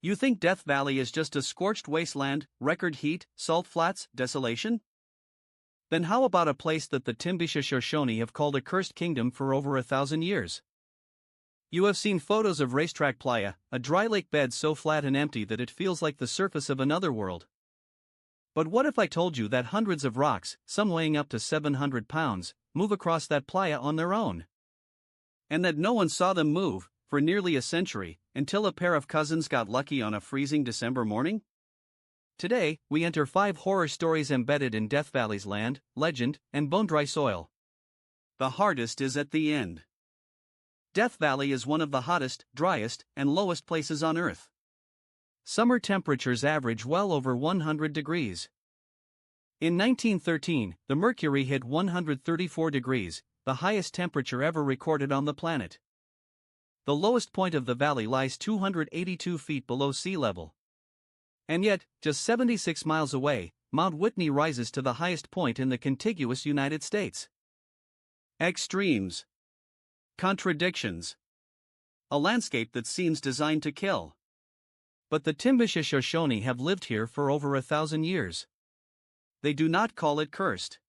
You think Death Valley is just a scorched wasteland, record heat, salt flats, desolation? Then how about a place that the Timbisha Shoshone have called a cursed kingdom for over 1,000 years? You have seen photos of Racetrack Playa, a dry lake bed so flat and empty that it feels like the surface of another world. But what if I told you that hundreds of rocks, some weighing up to 700 pounds, move across that playa on their own? And that no one saw them move, for nearly a century, until a pair of cousins got lucky on a freezing December morning? Today, we enter 5 horror stories embedded in Death Valley's land, legend, and bone-dry soil. The hardest is at the end. Death Valley is one of the hottest, driest, and lowest places on Earth. Summer temperatures average well over 100 degrees. In 1913, the mercury hit 134 degrees, the highest temperature ever recorded on the planet. The lowest point of the valley lies 282 feet below sea level. And yet, just 76 miles away, Mount Whitney rises to the highest point in the contiguous United States. Extremes. Contradictions. A landscape that seems designed to kill. But the Timbisha Shoshone have lived here for over 1,000 years. They do not call it cursed.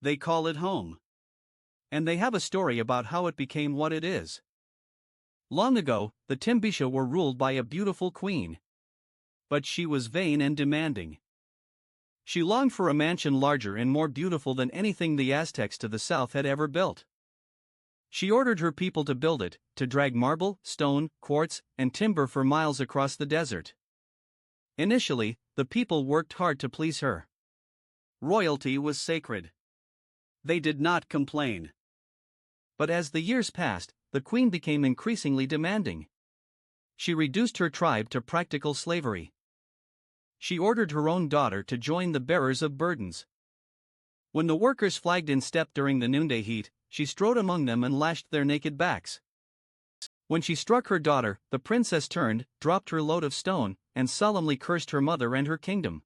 They call it home. And they have a story about how it became what it is. Long ago, the Timbisha were ruled by a beautiful queen. But she was vain and demanding. She longed for a mansion larger and more beautiful than anything the Aztecs to the south had ever built. She ordered her people to build it, to drag marble, stone, quartz, and timber for miles across the desert. Initially, the people worked hard to please her. Royalty was sacred. They did not complain. But as the years passed, the queen became increasingly demanding. She reduced her tribe to practical slavery. She ordered her own daughter to join the bearers of burdens. When the workers flagged in step during the noonday heat, she strode among them and lashed their naked backs. When she struck her daughter, the princess turned, dropped her load of stone, and solemnly cursed her mother and her kingdom.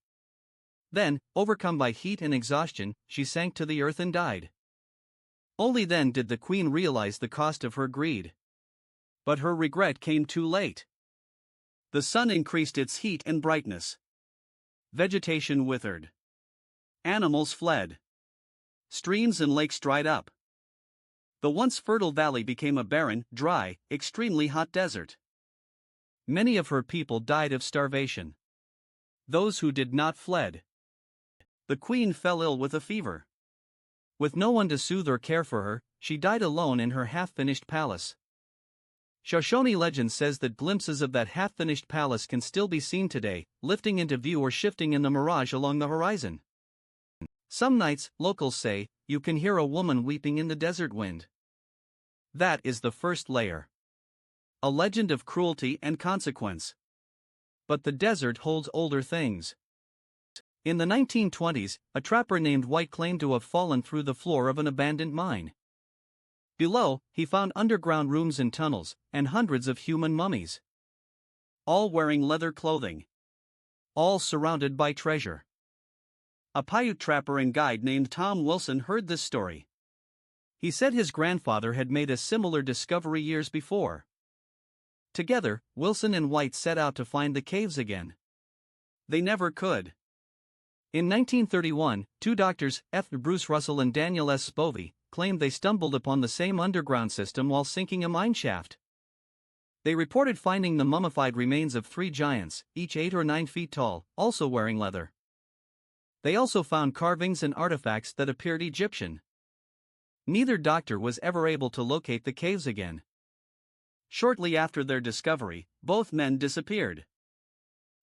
Then, overcome by heat and exhaustion, she sank to the earth and died. Only then did the queen realize the cost of her greed. But her regret came too late. The sun increased its heat and brightness. Vegetation withered. Animals fled. Streams and lakes dried up. The once fertile valley became a barren, dry, extremely hot desert. Many of her people died of starvation. Those who did not fled. The queen fell ill with a fever. With no one to soothe or care for her, she died alone in her half-finished palace. Shoshone legend says that glimpses of that half-finished palace can still be seen today, lifting into view or shifting in the mirage along the horizon. Some nights, locals say, you can hear a woman weeping in the desert wind. That is the first layer. A legend of cruelty and consequence. But the desert holds older things. In the 1920s, a trapper named White claimed to have fallen through the floor of an abandoned mine. Below, he found underground rooms and tunnels, and hundreds of human mummies. All wearing leather clothing. All surrounded by treasure. A Paiute trapper and guide named Tom Wilson heard this story. He said his grandfather had made a similar discovery years before. Together, Wilson and White set out to find the caves again. They never could. In 1931, 2 doctors, F. Bruce Russell and Daniel S. Spovey, claimed they stumbled upon the same underground system while sinking a mine shaft. They reported finding the mummified remains of 3 giants, each 8 or 9 feet tall, also wearing leather. They also found carvings and artifacts that appeared Egyptian. Neither doctor was ever able to locate the caves again. Shortly after their discovery, both men disappeared.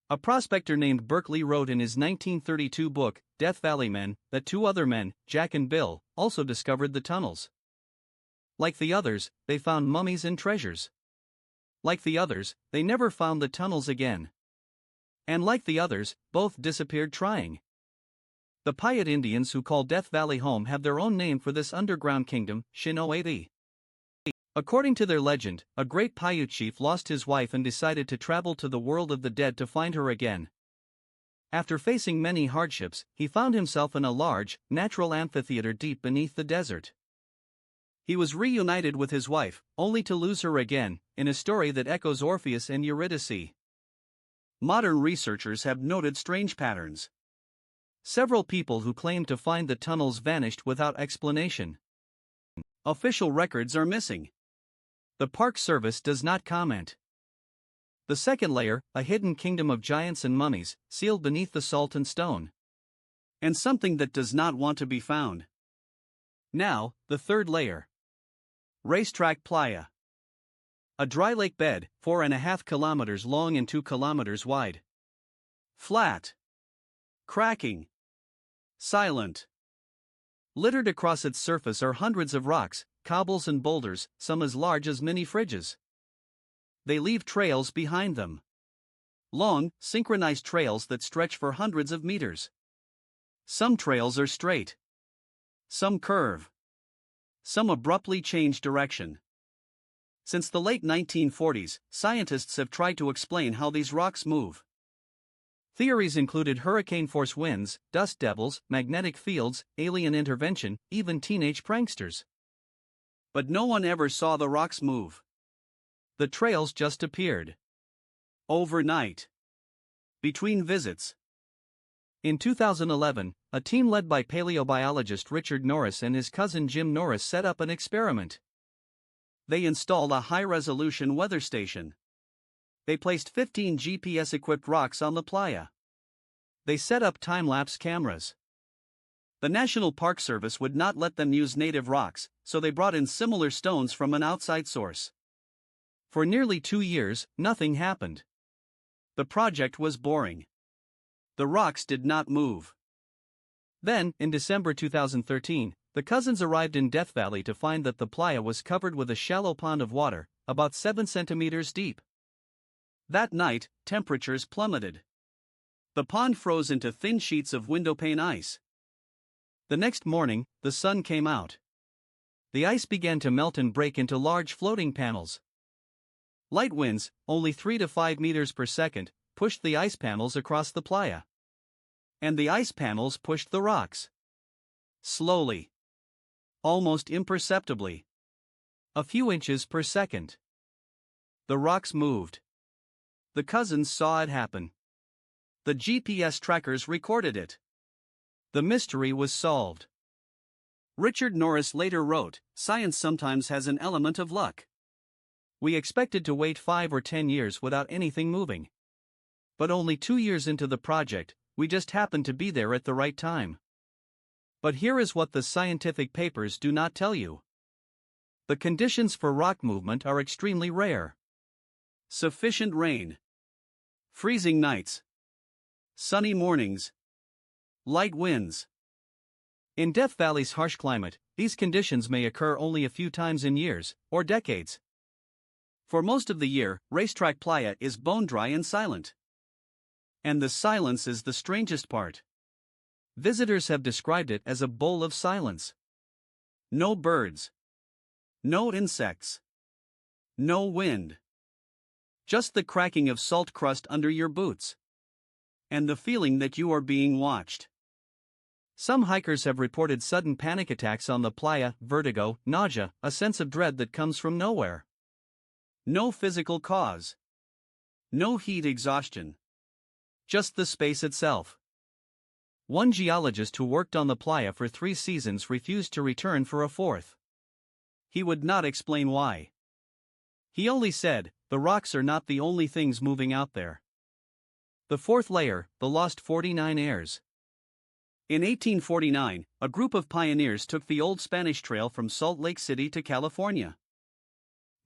A prospector named Berkeley wrote in his 1932 book, Death Valley Men, that 2 other men, Jack and Bill, also discovered the tunnels. Like the others, they found mummies and treasures. Like the others, they never found the tunnels again. And like the others, both disappeared trying. The Paiute Indians who call Death Valley home have their own name for this underground kingdom, Shinoeti. According to their legend, a great Paiute chief lost his wife and decided to travel to the world of the dead to find her again. After facing many hardships, he found himself in a large, natural amphitheater deep beneath the desert. He was reunited with his wife, only to lose her again, in a story that echoes Orpheus and Eurydice. modern researchers have noted strange patterns. Several people who claimed to find the tunnels vanished without explanation. Official records are missing. The Park Service does not comment. The second layer, a hidden kingdom of giants and mummies, sealed beneath the salt and stone. And something that does not want to be found. Now, the third layer. Racetrack Playa. A dry lake bed, 4.5 kilometers long and 2 kilometers wide. Flat. Cracking. Silent. Littered across its surface are hundreds of rocks, cobbles and boulders, some as large as mini fridges. They leave trails behind them. Long, synchronized trails that stretch for hundreds of meters. Some trails are straight. Some curve. Some abruptly change direction. Since the late 1940s, scientists have tried to explain how these rocks move. Theories included hurricane-force winds, dust devils, magnetic fields, alien intervention, even teenage pranksters. But no one ever saw the rocks move. The trails just appeared. Overnight. Between visits. In 2011, a team led by paleobiologist Richard Norris and his cousin Jim Norris set up an experiment. They installed a high-resolution weather station. They placed 15 GPS-equipped rocks on the playa. They set up time-lapse cameras. The National Park Service would not let them use native rocks, so they brought in similar stones from an outside source. For nearly 2 years, nothing happened. The project was boring. The rocks did not move. Then, in December 2013, the cousins arrived in Death Valley to find that the playa was covered with a shallow pond of water, about 7 centimeters deep. That night, temperatures plummeted. The pond froze into thin sheets of windowpane ice. The next morning, the sun came out. The ice began to melt and break into large floating panels. Light winds, only 3 to 5 meters per second, pushed the ice panels across the playa. And the ice panels pushed the rocks. Slowly. Almost imperceptibly. A few inches per second. The rocks moved. The cousins saw it happen. The GPS trackers recorded it. The mystery was solved. Richard Norris later wrote, "Science sometimes has an element of luck. We expected to wait 5 or 10 years without anything moving. But only 2 years into the project, we just happened to be there at the right time." But here is what the scientific papers do not tell you. The conditions for rock movement are extremely rare. Sufficient rain. Freezing nights. Sunny mornings. Light winds. In Death Valley's harsh climate, these conditions may occur only a few times in years, or decades. For most of the year, Racetrack Playa is bone dry and silent. And the silence is the strangest part. Visitors have described it as a bowl of silence. No birds. No insects. No wind. Just the cracking of salt crust under your boots. And the feeling that you are being watched. Some hikers have reported sudden panic attacks on the playa, vertigo, nausea, a sense of dread that comes from nowhere. No physical cause. No heat exhaustion. Just the space itself. One geologist who worked on the playa for 3 seasons refused to return for a 4th. He would not explain why. He only said, "The rocks are not the only things moving out there." The 4th layer, the lost 49 heirs. In 1849, a group of pioneers took the old Spanish trail from Salt Lake City to California.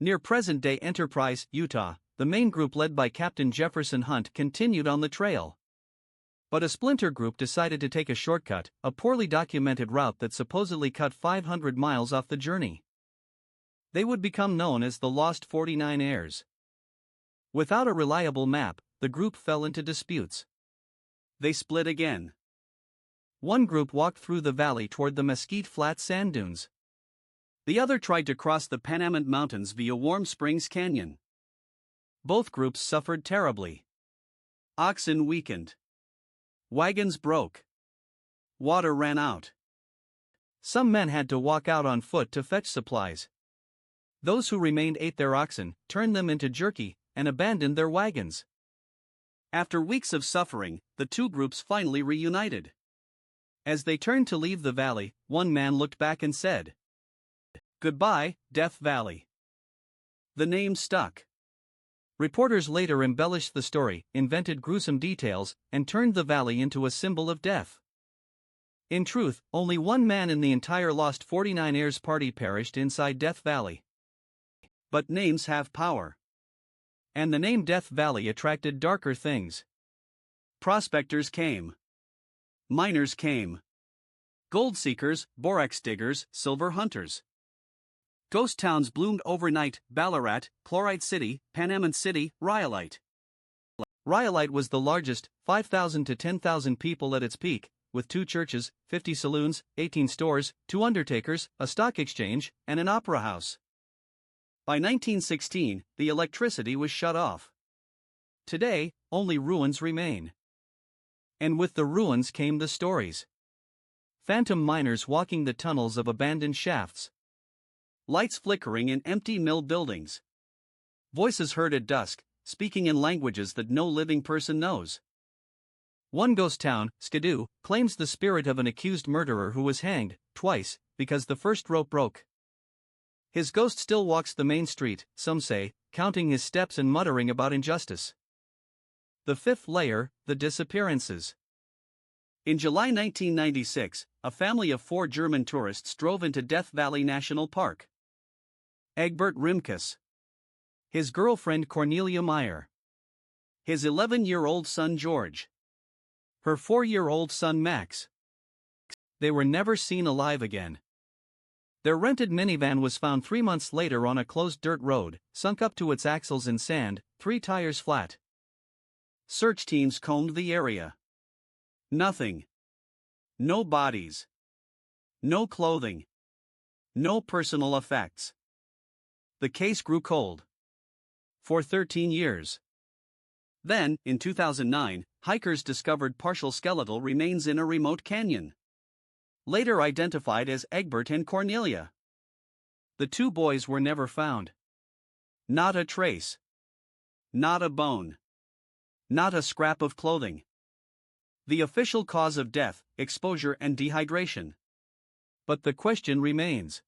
Near present-day Enterprise, Utah, the main group led by Captain Jefferson Hunt continued on the trail. But a splinter group decided to take a shortcut, a poorly documented route that supposedly cut 500 miles off the journey. They would become known as the Lost 49 Heirs. Without a reliable map, the group fell into disputes. They split again. One group walked through the valley toward the Mesquite Flat sand dunes. The other tried to cross the Panamint Mountains via Warm Springs Canyon. Both groups suffered terribly. Oxen weakened. Wagons broke. Water ran out. Some men had to walk out on foot to fetch supplies. Those who remained ate their oxen, turned them into jerky, and abandoned their wagons. After weeks of suffering, the two groups finally reunited. As they turned to leave the valley, one man looked back and said, "Goodbye, Death Valley." The name stuck. Reporters later embellished the story, invented gruesome details, and turned the valley into a symbol of death. In truth, only one man in the entire Lost 49 Heirs party perished inside Death Valley. But names have power. And the name Death Valley attracted darker things. Prospectors came. Miners came. Gold seekers, borax diggers, silver hunters. Ghost towns bloomed overnight: Ballarat, Chlorite City, Panamint City, Rhyolite. Rhyolite was the largest, 5,000 to 10,000 people at its peak, with 2 churches, 50 saloons, 18 stores, 2 undertakers, a stock exchange, and an opera house. By 1916, the electricity was shut off. Today, only ruins remain. And with the ruins came the stories. Phantom miners walking the tunnels of abandoned shafts. Lights flickering in empty mill buildings. Voices heard at dusk, speaking in languages that no living person knows. One ghost town, Skidoo, claims the spirit of an accused murderer who was hanged, twice, because the first rope broke. His ghost still walks the main street, some say, counting his steps and muttering about injustice. The fifth layer, the disappearances. In July 1996, a family of 4 German tourists drove into Death Valley National Park. Egbert Rimkus. His girlfriend Cornelia Meyer. His 11-year-old son George. Her 4-year-old son Max. They were never seen alive again. Their rented minivan was found 3 months later on a closed dirt road, sunk up to its axles in sand, 3 tires flat. Search teams combed the area. Nothing. No bodies. No clothing. No personal effects. The case grew cold. For 13 years. Then, in 2009, hikers discovered partial skeletal remains in a remote canyon. Later identified as Egbert and Cornelia. The 2 boys were never found. Not a trace. Not a bone. Not a scrap of clothing. The official cause of death: exposure and dehydration. But the question remains: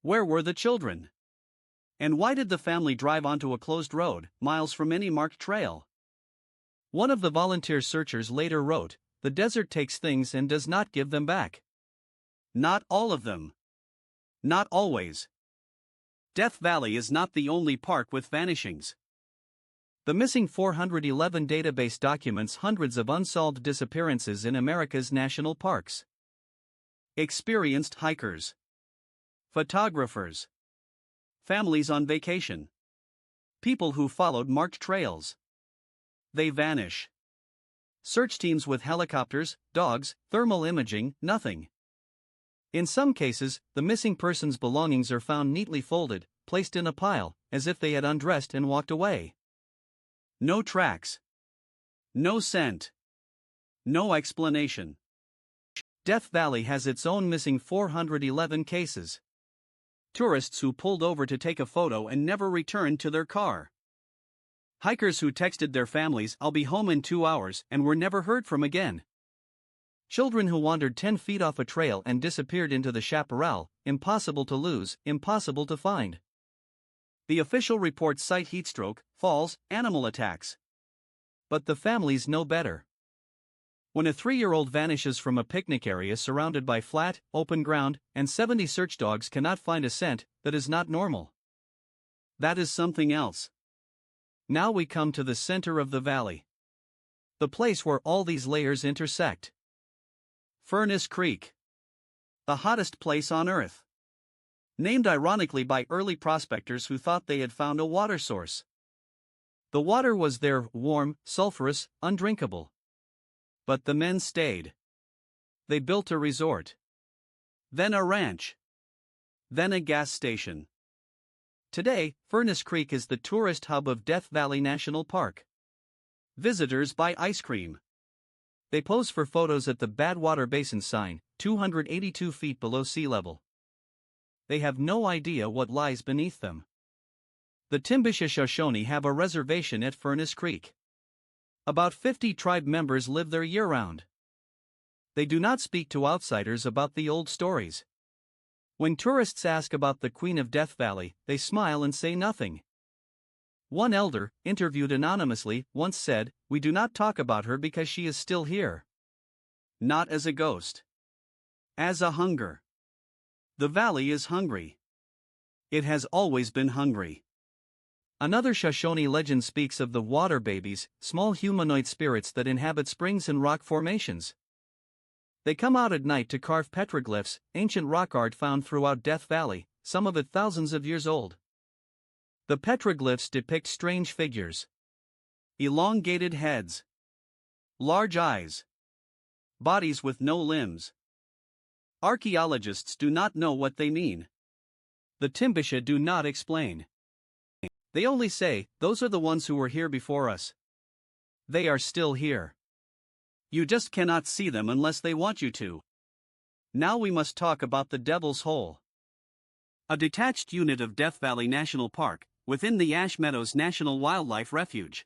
where were the children? And why did the family drive onto a closed road, miles from any marked trail? One of the volunteer searchers later wrote, "The desert takes things and does not give them back." Not all of them. Not always. Death Valley is not the only park with vanishings. The Missing 411 database documents hundreds of unsolved disappearances in America's national parks. Experienced hikers. Photographers. Families on vacation. People who followed marked trails. They vanish. Search teams with helicopters, dogs, thermal imaging, nothing. In some cases, the missing person's belongings are found neatly folded, placed in a pile, as if they had undressed and walked away. No tracks. No scent. No explanation. Death Valley has its own Missing 411 cases. Tourists who pulled over to take a photo and never returned to their car. Hikers who texted their families, "I'll be home in 2 hours," and were never heard from again. Children who wandered 10 feet off a trail and disappeared into the chaparral, impossible to lose, impossible to find. The official reports cite heatstroke, falls, animal attacks. But the families know better. When a 3-year-old vanishes from a picnic area surrounded by flat, open ground, and 70 search dogs cannot find a scent, that is not normal. That is something else. Now we come to the center of the valley. The place where all these layers intersect. Furnace Creek. The hottest place on Earth. Named ironically by early prospectors who thought they had found a water source. The water was there, warm, sulfurous, undrinkable. But the men stayed. They built a resort. Then a ranch. Then a gas station. Today, Furnace Creek is the tourist hub of Death Valley National Park. Visitors buy ice cream. They pose for photos at the Badwater Basin sign, 282 feet below sea level. They have no idea what lies beneath them. The Timbisha Shoshone have a reservation at Furnace Creek. About 50 tribe members live there year-round. They do not speak to outsiders about the old stories. When tourists ask about the Queen of Death Valley, they smile and say nothing. One elder, interviewed anonymously, once said, "We do not talk about her because she is still here. Not as a ghost. As a hunger. The valley is hungry. It has always been hungry." Another Shoshone legend speaks of the water babies, small humanoid spirits that inhabit springs and rock formations. They come out at night to carve petroglyphs, ancient rock art found throughout Death Valley, some of it thousands of years old. The petroglyphs depict strange figures. Elongated heads. Large eyes. Bodies with no limbs. Archaeologists do not know what they mean. The Timbisha do not explain. They only say, "Those are the ones who were here before us. They are still here. You just cannot see them unless they want you to." Now we must talk about the Devil's Hole. A detached unit of Death Valley National Park, within the Ash Meadows National Wildlife Refuge.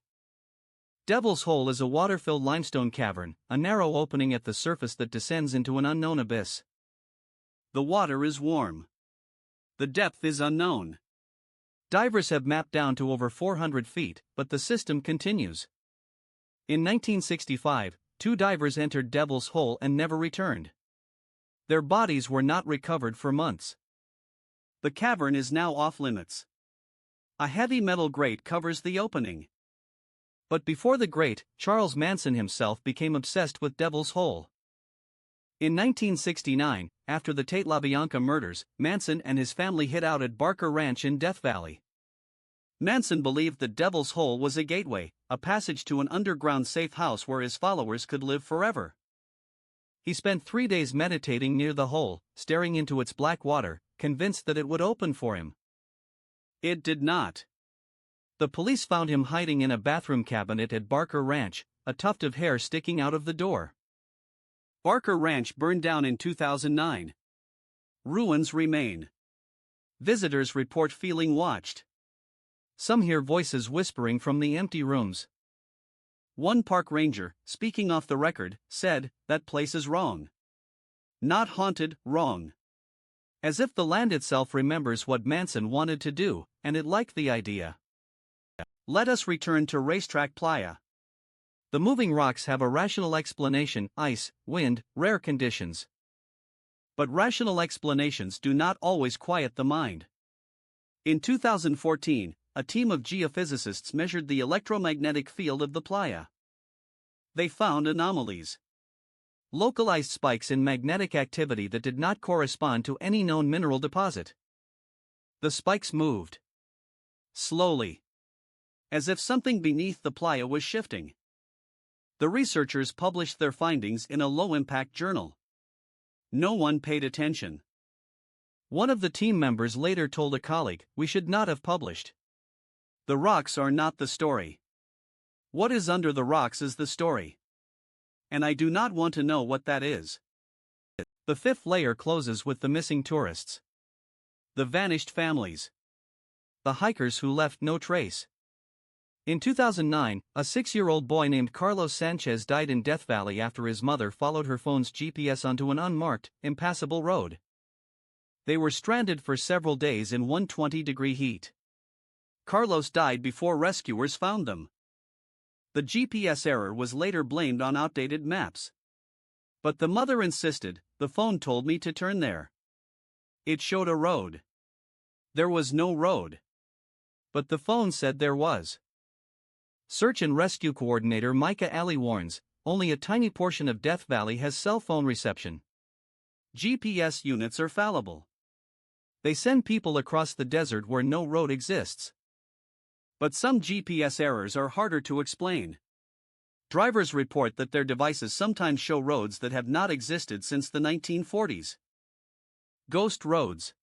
Devil's Hole is a water-filled limestone cavern, a narrow opening at the surface that descends into an unknown abyss. The water is warm. The depth is unknown. Divers have mapped down to over 400 feet, but the system continues. In 1965, 2 divers entered Devil's Hole and never returned. Their bodies were not recovered for months. The cavern is now off-limits. A heavy metal grate covers the opening. But before the grate, Charles Manson himself became obsessed with Devil's Hole. In 1969, after the Tate LaBianca murders, Manson and his family hid out at Barker Ranch in Death Valley. Manson believed that Devil's Hole was a gateway, a passage to an underground safe house where his followers could live forever. He spent 3 days meditating near the hole, staring into its black water, convinced that it would open for him. It did not. The police found him hiding in a bathroom cabinet at Barker Ranch, a tuft of hair sticking out of the door. Barker Ranch burned down in 2009. Ruins remain. Visitors report feeling watched. Some hear voices whispering from the empty rooms. One park ranger, speaking off the record, said, "That place is wrong. Not haunted, wrong." As if the land itself remembers what Manson wanted to do, and it liked the idea. Let us return to Racetrack Playa. The moving rocks have a rational explanation: ice, wind, rare conditions. But rational explanations do not always quiet the mind. In 2014, a team of geophysicists measured the electromagnetic field of the playa. They found anomalies. Localized spikes in magnetic activity that did not correspond to any known mineral deposit. The spikes moved. Slowly. As if something beneath the playa was shifting. The researchers published their findings in a low-impact journal. No one paid attention. One of the team members later told a colleague, "We should not have published. The rocks are not the story. What is under the rocks is the story. And I do not want to know what that is." The 5th layer closes with the missing tourists. The vanished families. The hikers who left no trace. In 2009, a 6-year-old boy named Carlos Sanchez died in Death Valley after his mother followed her phone's GPS onto an unmarked, impassable road. They were stranded for several days in 120-degree heat. Carlos died before rescuers found them. The GPS error was later blamed on outdated maps. But the mother insisted, "The phone told me to turn there. It showed a road. There was no road. But the phone said there was." Search and Rescue Coordinator Micah Alley warns, only a tiny portion of Death Valley has cell phone reception. GPS units are fallible. They send people across the desert where no road exists. But some GPS errors are harder to explain. Drivers report that their devices sometimes show roads that have not existed since the 1940s. Ghost roads.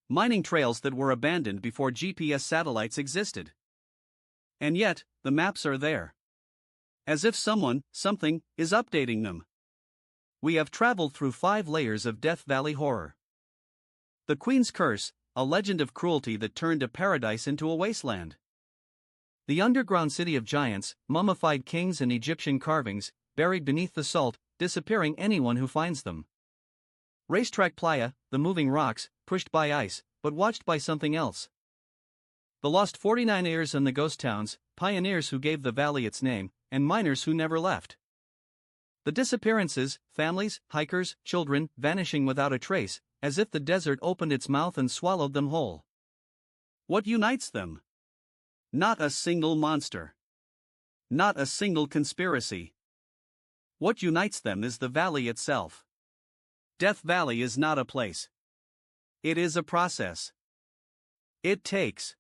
Mining trails that were abandoned before GPS satellites existed. And yet, the maps are there. As if someone, something, is updating them. We have traveled through 5 layers of Death Valley horror. The Queen's Curse, a legend of cruelty that turned a paradise into a wasteland. The underground city of giants, mummified kings and Egyptian carvings, buried beneath the salt, disappearing anyone who finds them. Racetrack Playa, the moving rocks, pushed by ice, but watched by something else. The lost 49 heirs and the ghost towns, pioneers who gave the valley its name, and miners who never left. The disappearances, families, hikers, children, vanishing without a trace, as if the desert opened its mouth and swallowed them whole. What unites them? Not a single monster. Not a single conspiracy. What unites them is the valley itself. Death Valley is not a place. It is a process. It takes.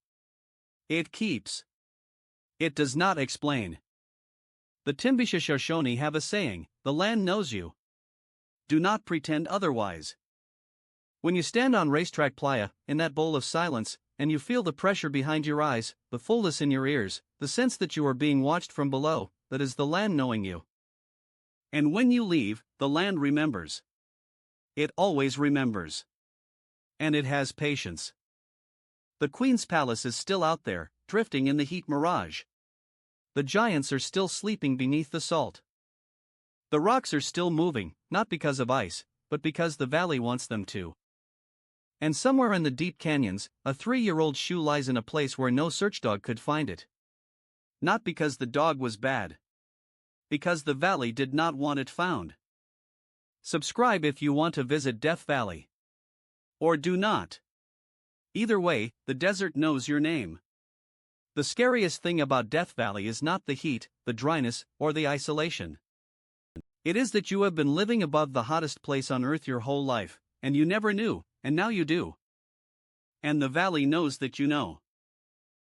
It keeps. It does not explain. The Timbisha Shoshone have a saying, the land knows you. Do not pretend otherwise. When you stand on Racetrack Playa, in that bowl of silence, and you feel the pressure behind your eyes, the fullness in your ears, the sense that you are being watched from below, that is the land knowing you. And when you leave, the land remembers. It always remembers. And it has patience. The Queen's Palace is still out there, drifting in the heat mirage. The giants are still sleeping beneath the salt. The rocks are still moving, not because of ice, but because the valley wants them to. And somewhere in the deep canyons, a 3-year-old shoe lies in a place where no search dog could find it. Not because the dog was bad. Because the valley did not want it found. Subscribe if you want to visit Death Valley. Or do not. Either way, the desert knows your name. The scariest thing about Death Valley is not the heat, the dryness, or the isolation. It is that you have been living above the hottest place on earth your whole life, and you never knew, and now you do. And the valley knows that you know.